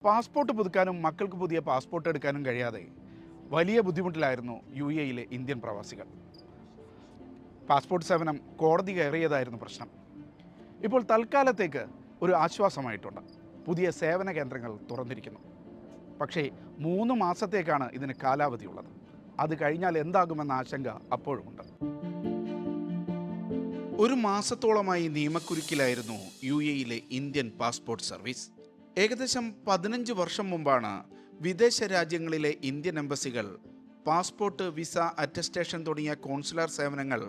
Passport പുതുക്കാനും മക്കൾക്ക് പുതിയ passport എടുക്കാനും കഴിയാതെ വലിയ ബുദ്ധിമുട്ടിലായിരുന്നു യുഎഇയിലെ ഇന്ത്യൻ പ്രവാസികൾ. പാസ്പോർട്ട് സേവനം കോടതി കയറിയതായിരുന്നു പ്രശ്നം. ഇപ്പോൾ തൽക്കാലത്തേക്ക് ഒരു ആശ്വാസമായിട്ടുണ്ട്. പുതിയ സേവന കേന്ദ്രങ്ങൾ തുറന്നിരിക്കുന്നു. പക്ഷേ 3 മാസത്തേക്കാണ് ഇതിന് കാലാവധിയുള്ളത്. അത് കഴിഞ്ഞാൽ എന്താകുമെന്ന ആശങ്ക അപ്പോഴുമുണ്ട്. ഒരു മാസത്തോളമായി നിയമക്കുരുക്കിലായിരുന്നു യുഎഇയിലെ ഇന്ത്യൻ പാസ്പോർട്ട് സർവീസ്. ഏകദേശം 15 വർഷം മുമ്പാണ് വിദേശ രാജ്യങ്ങളിലെ ഇന്ത്യൻ എംബസികൾ പാസ്പോർട്ട്, വിസ, അറ്റസ്റ്റേഷൻ തുടങ്ങിയ കോൺസുലാർ സേവനങ്ങൾ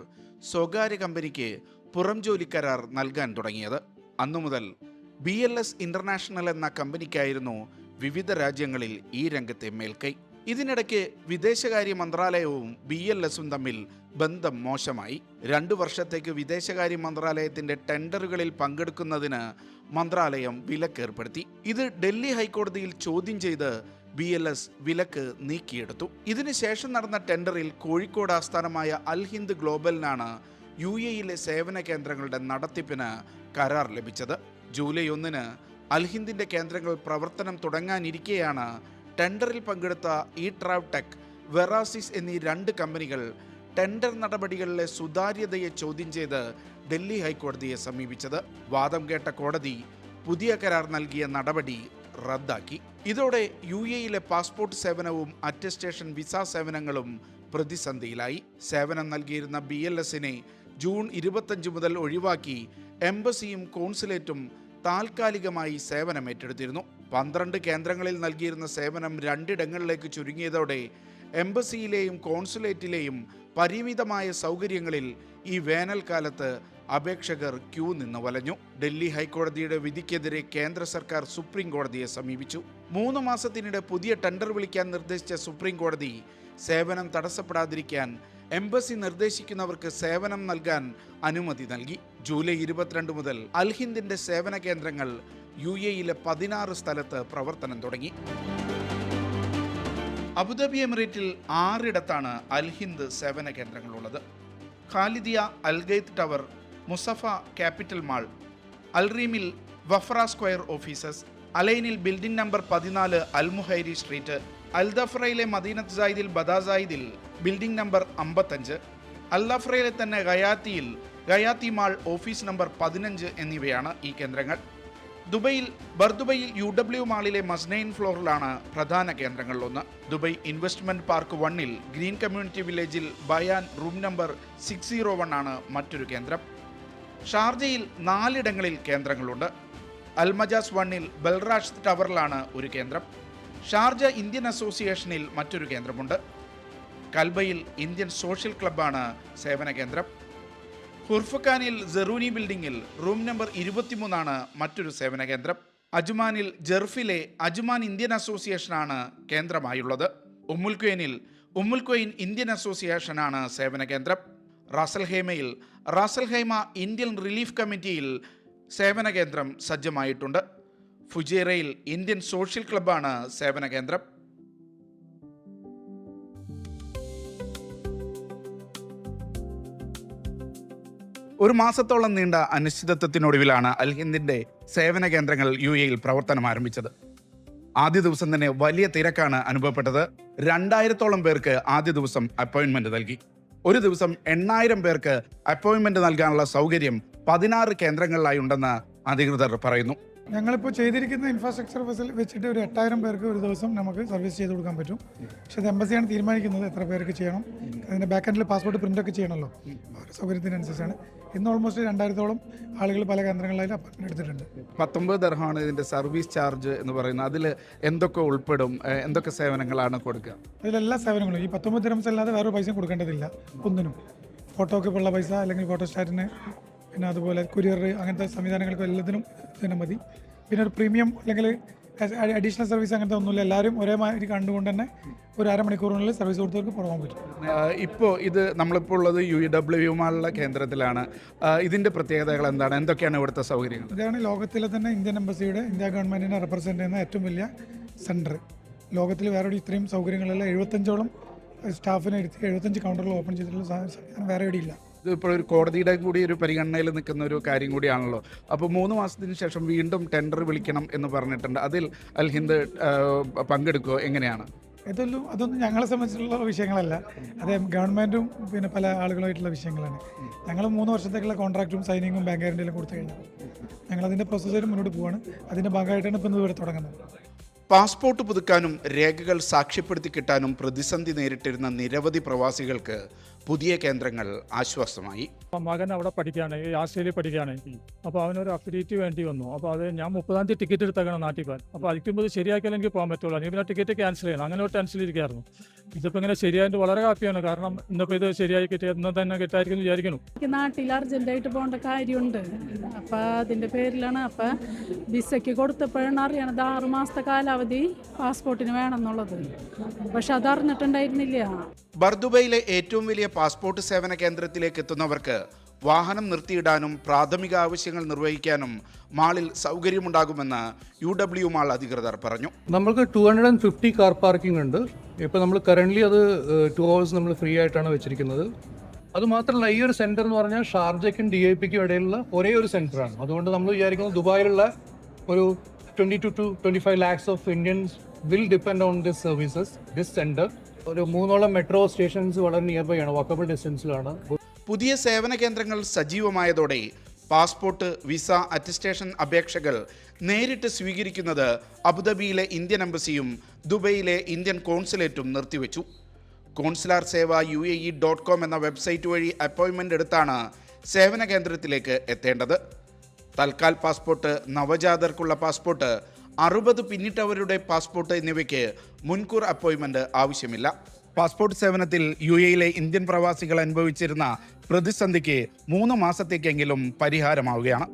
സ്വകാര്യ കമ്പനിക്ക് പുറം ജോലി കരാർ നൽകാൻ തുടങ്ങിയത്. അന്നു മുതൽ BLS ഇന്റർനാഷണൽ എന്ന കമ്പനിക്കായിരുന്നു വിവിധ രാജ്യങ്ങളിൽ ഈ രംഗത്തെ മേൽക്കൈ. ഇതിനിടയ്ക്ക് വിദേശകാര്യ മന്ത്രാലയവും BLSഉം തമ്മിൽ ബന്ധം മോശമായി. 2 വർഷത്തേക്ക് വിദേശകാര്യ മന്ത്രാലയത്തിന്റെ ടെൻഡറുകളിൽ പങ്കെടുക്കുന്നതിന് മന്ത്രാലയം വിലക്കേർപ്പെടുത്തി. ഇത് ഡൽഹി ഹൈക്കോടതിയിൽ ചോദ്യം ചെയ്ത് BLS വിലക്ക് നീക്കിയെടുത്തു. ഇതിനുശേഷം നടന്ന ടെൻഡറിൽ കോഴിക്കോട് ആസ്ഥാനമായ അൽ ഹിന്ദ് ഗ്ലോബലിനാണ് യുഎഇയിലെ സേവന കേന്ദ്രങ്ങളുടെ നടത്തിപ്പിന് കരാർ ലഭിച്ചത്. ജൂലൈ 1-ന് അൽ ഹിന്ദിന്റെ കേന്ദ്രങ്ങൾ പ്രവർത്തനം തുടങ്ങാനിരിക്കെയാണ് ടെൻഡറിൽ പങ്കെടുത്ത ഇട്രാവ്ടെക്, വെറാസിസ് എന്നീ 2 കമ്പനികൾ ടെൻഡർ നടപടികളിലെ സുതാര്യതയെ ചോദ്യം ചെയ്ത് ഡൽഹി ഹൈക്കോടതിയെ സമീപിച്ചത്. വാദം കേട്ട കോടതി പുതിയ കരാർ നൽകിയ നടപടി റദ്ദാക്കി. ഇതോടെ യുഎഇയിലെ പാസ്പോർട്ട് സേവനവും അറ്റസ്റ്റേഷൻ, വിസ സേവനങ്ങളും പ്രതിസന്ധിയിലായി. സേവനം നൽകിയിരുന്ന BLSനെ ജൂൺ 25 മുതൽ ഒഴിവാക്കി എംബസിയും കോൺസുലേറ്റും താൽക്കാലികമായി സേവനം ഏറ്റെടുത്തിരുന്നു. 12 കേന്ദ്രങ്ങളിൽ നൽകിയിരുന്ന സേവനം 2 ഇടങ്ങളിലേക്ക് ചുരുങ്ങിയതോടെ എംബസിയിലെയും കോൺസുലേറ്റിലെയും പരിമിതമായ സൗകര്യങ്ങളിൽ ഈ വേനൽക്കാലത്ത് അപേക്ഷകർ ക്യൂ നിന്ന് വലഞ്ഞു. ഡൽഹി ഹൈക്കോടതിയുടെ വിധിക്കെതിരെ കേന്ദ്ര സർക്കാർ സുപ്രീം കോടതിയെ സമീപിച്ചു. 3 മാസത്തിനിടെ പുതിയ ടെൻഡർ വിളിക്കാൻ നിർദ്ദേശിച്ച സുപ്രീം കോടതി സേവനം തടസ്സപ്പെടാതിരിക്കാൻ എംബസി നിർദ്ദേശിക്കുന്നവർക്ക് സേവനം നൽകാൻ അനുമതി നൽകി. ജൂലൈ 22 മുതൽ അൽ ഹിന്ദിന്റെ സേവന കേന്ദ്രങ്ങൾ യുഎഇയിലെ 16 സ്ഥലത്ത് പ്രവർത്തനം തുടങ്ങി. അബുദാബി എമിറേറ്റിൽ 6 ഇടത്താണ് അൽ ഹിന്ദ് സേവന കേന്ദ്രങ്ങളുള്ളത്. Khalidiya, Al Ghaith tower, Musaffah capital mall, അൽറീമിൽ വഫ്ര സ്ക്വയർ ഓഫീസസ്, അലൈനിൽ ബിൽഡിംഗ് നമ്പർ 14 അൽമുഹൈരി സ്ട്രീറ്റ്, അൽദഫ്രയിലെ മദീനത്ത് സായിദിൽ ബദാസായിദിൽ ബിൽഡിംഗ് നമ്പർ 55, അൽദഫ്രയിലെ തന്നെ ഗയാത്തിയിൽ ഗയാത്തി മാൾ ഓഫീസ് നമ്പർ 15 എന്നിവയാണ് ഈ കേന്ദ്രങ്ങൾ. ദുബൈയിൽ ബർദുബൈയിൽ UW മാളിലെ മസ്നൈൻ ഫ്ലോറിലാണ് പ്രധാന കേന്ദ്രങ്ങളിലൊന്ന്. ദുബൈ ഇൻവെസ്റ്റ്മെന്റ് പാർക്ക് 1-ൽ ഗ്രീൻ കമ്മ്യൂണിറ്റി വില്ലേജിൽ ബയാൻ റൂം നമ്പർ 601 ആണ് മറ്റൊരു കേന്ദ്രം. ഷാർജയിൽ 4 ഇടങ്ങളിൽ കേന്ദ്രങ്ങളുണ്ട്. അൽമജാസ് 1-ൽ ബൽറാഷ് ടവറിലാണ് ഒരു കേന്ദ്രം. ഷാർജ ഇന്ത്യൻ അസോസിയേഷനിൽ മറ്റൊരു കേന്ദ്രമുണ്ട്. കൽബയിൽ ഇന്ത്യൻ സോഷ്യൽ ക്ലബ്ബാണ് സേവന കേന്ദ്രം. ഹുർഫഖാനിൽ സെറൂനി ബിൽഡിംഗിൽ റൂം നമ്പർ 23 ആണ് മറ്റൊരു സേവന കേന്ദ്രം. അജ്മാനിൽ ജെർഫിലെ അജ്മാൻ ഇന്ത്യൻ അസോസിയേഷനാണ് കേന്ദ്രമായുള്ളത്. ഉമ്മുൽ ഖുവൈൻ ഇന്ത്യൻ അസോസിയേഷനാണ് സേവന കേന്ദ്രം. റാസൽഹൈമയിൽ റാസൽഹൈമ ഇന്ത്യൻ റിലീഫ് കമ്മിറ്റിയിൽ സേവന കേന്ദ്രം സജ്ജമായിട്ടുണ്ട്. ഫുജൈറയിൽ ഇന്ത്യൻ സോഷ്യൽ ക്ലബ്ബാണ് സേവന കേന്ദ്രം. ഒരു മാസത്തോളം നീണ്ട അനിശ്ചിതത്വത്തിനൊടുവിലാണ് അൽ ഹിന്ദിന്റെ സേവന കേന്ദ്രങ്ങൾ യുഎഇയിൽ പ്രവർത്തനം ആരംഭിച്ചത്. ആദ്യ ദിവസം തന്നെ വലിയ തിരക്കാണ് അനുഭവപ്പെട്ടത്. 2000-ഓളം പേർക്ക് ആദ്യ ദിവസം അപ്പോയിന്റ്മെന്റ് നൽകി. ഒരു ദിവസം 8000 പേർക്ക് അപ്പോയിന്റ്മെന്റ് നൽകാനുള്ള സൗകര്യം 16 കേന്ദ്രങ്ങളിലായി ഉണ്ടെന്ന് അധികൃതർ പറയുന്നു. ഞങ്ങളിപ്പോൾ ചെയ്തിരിക്കുന്ന ഇൻഫ്രാസ്ട്രക്ചർ വെച്ചിട്ട് ഒരു 8000 പേർക്ക് ഒരു ദിവസം നമുക്ക് സർവീസ് ചെയ്ത് കൊടുക്കാൻ പറ്റും. പക്ഷേ അത് എംബസിയാണ് തീരുമാനിക്കുന്നത് എത്ര പേർക്ക് ചെയ്യണം. അതിൻ്റെ ബാക്ക് എൻഡിൽ പാസ്പോർട്ട് പ്രിൻ്റൊക്കെ ചെയ്യണമല്ലോ, അവരുടെ സൗകര്യത്തിനനുസരിച്ചാണ്. ഇന്ന് ഓൾമോസ്റ്റ് 2000-ഓളം ആളുകൾ പല കേന്ദ്രങ്ങളിലായിട്ട് അപ്പോയിൻമെൻറ്റ് എടുത്തിട്ടുണ്ട്. 19 ദിർഹമാണ് ഇതിൻ്റെ സർവീസ് ചാർജ് എന്ന് പറയുന്നത്. അതിൽ എന്തൊക്കെ ഉൾപ്പെടും, എന്തൊക്കെ സേവനങ്ങളാണ് കൊടുക്കുക? അതിലെല്ലാ സേവനങ്ങളും ഈ 19 ദിർഹംസ് അല്ലാതെ വേറെ പൈസ കൊടുക്കേണ്ടതില്ല ഒന്നിനും. ഫോട്ടോക്ക് ഉള്ള പൈസ, അല്ലെങ്കിൽ ഫോട്ടോസ്റ്റാറ്റിന്, പിന്നെ അതുപോലെ കൊറിയർ, അങ്ങനത്തെ സംവിധാനങ്ങൾക്ക് എല്ലാത്തിനും തന്നെ മതി. പിന്നെ ഒരു പ്രീമിയം അല്ലെങ്കിൽ അഡീഷണൽ സർവീസ് അങ്ങനത്തെ ഒന്നുമില്ല. എല്ലാവരും ഒരേമാതിരി കണ്ടുകൊണ്ട് തന്നെ ഒരു അരമണിക്കൂറിനുള്ളിൽ സർവീസ് കൊടുത്തവർക്ക് പോകാൻ പറ്റും. ഇപ്പോൾ ഇത് നമ്മളിപ്പോൾ ഉള്ളത് UW മാളിലെ കേന്ദ്രത്തിലാണ്. ഇതിൻ്റെ പ്രത്യേകതകൾ എന്താണ്, എന്തൊക്കെയാണ് ഇവിടുത്തെ സൗകര്യങ്ങൾ? ഇതാണ് ലോകത്തിലെ തന്നെ ഇന്ത്യൻ എംബസിയുടെ, ഇന്ത്യ ഗവൺമെൻറ്റിനെ റെപ്രസെൻ്റ് ചെയ്യുന്ന ഏറ്റവും വലിയ സെൻറ്റർ. ലോകത്തിൽ വേറെ ഇത്രയും സൗകര്യങ്ങളുള്ള 75ഓളം സ്റ്റാഫിനെ എടുത്ത് 75 കൗണ്ടറുകൾ ഓപ്പൺ ചെയ്തിട്ടുള്ള സാധനം വേറെ എവിടെയില്ല. ഇതിപ്പോൾ ഒരു കോടതിയുടെ കൂടി ഒരു പരിഗണനയിൽ നിൽക്കുന്ന ഒരു കാര്യം കൂടിയാണല്ലോ. അപ്പോൾ 3 മാസത്തിന് ശേഷം വീണ്ടും ടെൻഡർ വിളിക്കണം എന്ന് പറഞ്ഞിട്ടുണ്ട്. അതിൽ അൽ ഹിന്ദ് പങ്കെടുക്കുമോ, എങ്ങനെയാണ്? അതൊന്നും ഞങ്ങളെ സംബന്ധിച്ചുള്ള വിഷയങ്ങളല്ല. അത് ഗവൺമെൻറ്റും പിന്നെ പല ആളുകളുമായിട്ടുള്ള വിഷയങ്ങളാണ്. ഞങ്ങൾ 3 വർഷത്തേക്കുള്ള കോൺട്രാക്റ്റും സൈനിങ്ങും ബാങ്ക് ഗ്യാരണ്ടിയിലും കൊടുത്തു കഴിഞ്ഞാൽ ഞങ്ങളതിൻ്റെ പ്രൊസീജിയർ മുന്നോട്ട് പോവാണ്. അതിൻ്റെ ഭാഗമായിട്ടാണ് ഇപ്പം ഇവിടെ തുടങ്ങുന്നത്. പാസ്പോർട്ട് പുതുക്കാനും രേഖകൾ സാക്ഷ്യപ്പെടുത്തി കിട്ടാനും പ്രതിസന്ധി നേരിട്ടിരുന്ന നിരവധി പ്രവാസികൾക്ക് പുതിയ കേന്ദ്രങ്ങൾ ആശ്വാസമായി. മകൻ അവിടെ പഠിക്കുകയാണ്, ഈ ആസ്ട്രേലിയയിൽ പഠിക്കുകയാണ്. അപ്പോൾ അവനൊരു അഫിലിയേറ്റ് വേണ്ടി വന്നു. അപ്പോൾ അത് ഞാൻ 30-ാം തീയതി ടിക്കറ്റ് എടുത്തേക്കണം നാട്ടിൽ പോകാൻ. അപ്പോൾ അയക്കുമ്പോൾ ശരിയാക്കിയാൽ എനിക്ക് പോകാൻ പറ്റുള്ളൂ. അല്ലെങ്കിൽ പിന്നെ ടിക്കറ്റ് ക്യാൻസൽ ചെയ്യണം. അങ്ങനെ ഒരു ടെൻഷനിലിരിക്കുകയായിരുന്നു. ഇതിപ്പോൾ ഇങ്ങനെ ശരിയായിട്ട് വളരെ ഹാപ്പിയാണ്. കാരണം ഇന്നിപ്പോൾ ഇത് ശരിയായി കിട്ടിയ ഇന്ന് തന്നെ കിട്ടായിരിക്കും വിചാരിക്കുന്നു. നാട്ടിൽ അർജൻറ്റായിട്ട് പോകേണ്ട കാര്യമുണ്ട്. അപ്പം അതിൻ്റെ പേരിലാണ്. അപ്പം വിസയ്ക്ക് കൊടുത്തപ്പോഴാണ് അറിയണത് 6 മാസത്തെ കാലാവധി പാസ്പോർട്ടിന് വേണമെന്നുള്ളത്. പക്ഷെ അത് അറിഞ്ഞിട്ടുണ്ടായിരുന്നില്ല. ബർദുബയിലെ ഏറ്റവും വലിയ പാസ്പോർട്ട് സേവന കേന്ദ്രത്തിലേക്ക് എത്തുന്നവർക്ക് വാഹനം നിർത്തിയിടാനും പ്രാഥമിക ആവശ്യങ്ങൾ നിർവഹിക്കാനും മാളിൽ സൗകര്യമുണ്ടാകുമെന്ന് UW മാൾ അധികൃതർ പറഞ്ഞു. നമ്മൾക്ക് 250 കാർ പാർക്കിംഗ് ഉണ്ട്. ഇപ്പോൾ നമ്മൾ കറൻ്റ്ലി അത് 2 hours നമ്മൾ ഫ്രീ ആയിട്ടാണ് വെച്ചിരിക്കുന്നത്. അതുമാത്രമല്ല, ഈ ഒരു സെൻറ്റർ എന്ന് പറഞ്ഞാൽ ഷാർജയ്ക്കും DIPക്കും ഇടയിലുള്ള ഒരേ ഒരു സെൻറ്ററാണ്. അതുകൊണ്ട് നമ്മൾ വിചാരിക്കുന്നത് ദുബായിലുള്ള ഒരു 22 to 25 lakhs of Indians will depend on this services, this centre. ഒരു 3ഓളം മെട്രോ സ്റ്റേഷൻസ് വളരെ നിയർ ബൈ ആണ്, വാക്കബിൾ ഡിസ്റ്റൻസിലാണ്. പുതിയ സേവന കേന്ദ്രങ്ങൾ സജീവമായതോടെ പാസ്പോർട്ട്, വിസ, അറ്റസ്റ്റേഷൻ അപേക്ഷകൾ നേരിട്ട് സ്വീകരിക്കുന്നത് അബുദാബിയിലെ ഇന്ത്യൻ എംബസിയും ദുബൈയിലെ ഇന്ത്യൻ കോൺസുലേറ്റും നിർത്തിവെച്ചു. കോൺസുലാർ സേവ UAE.com എന്ന വെബ്സൈറ്റ് വഴി അപ്പോയിൻമെൻ്റ് എടുത്താണ് സേവന കേന്ദ്രത്തിലേക്ക് എത്തേണ്ടത്. തൽക്കാൽ പാസ്പോർട്ട്, നവജാതർക്കുള്ള പാസ്പോർട്ട്, 60 പിന്നിട്ടവരുടെ പാസ്പോർട്ട് എന്നിവയ്ക്ക് മുൻകൂർ അപ്പോയിൻമെൻ്റ് ആവശ്യമില്ല. പാസ്പോർട്ട് സേവനത്തിൽ UAE ഇന്ത്യൻ പ്രവാസികൾ അനുഭവിച്ചിരുന്ന പ്രതിസന്ധിക്ക് 3 മാസത്തേക്കെങ്കിലും പരിഹാരമാവുകയാണ്.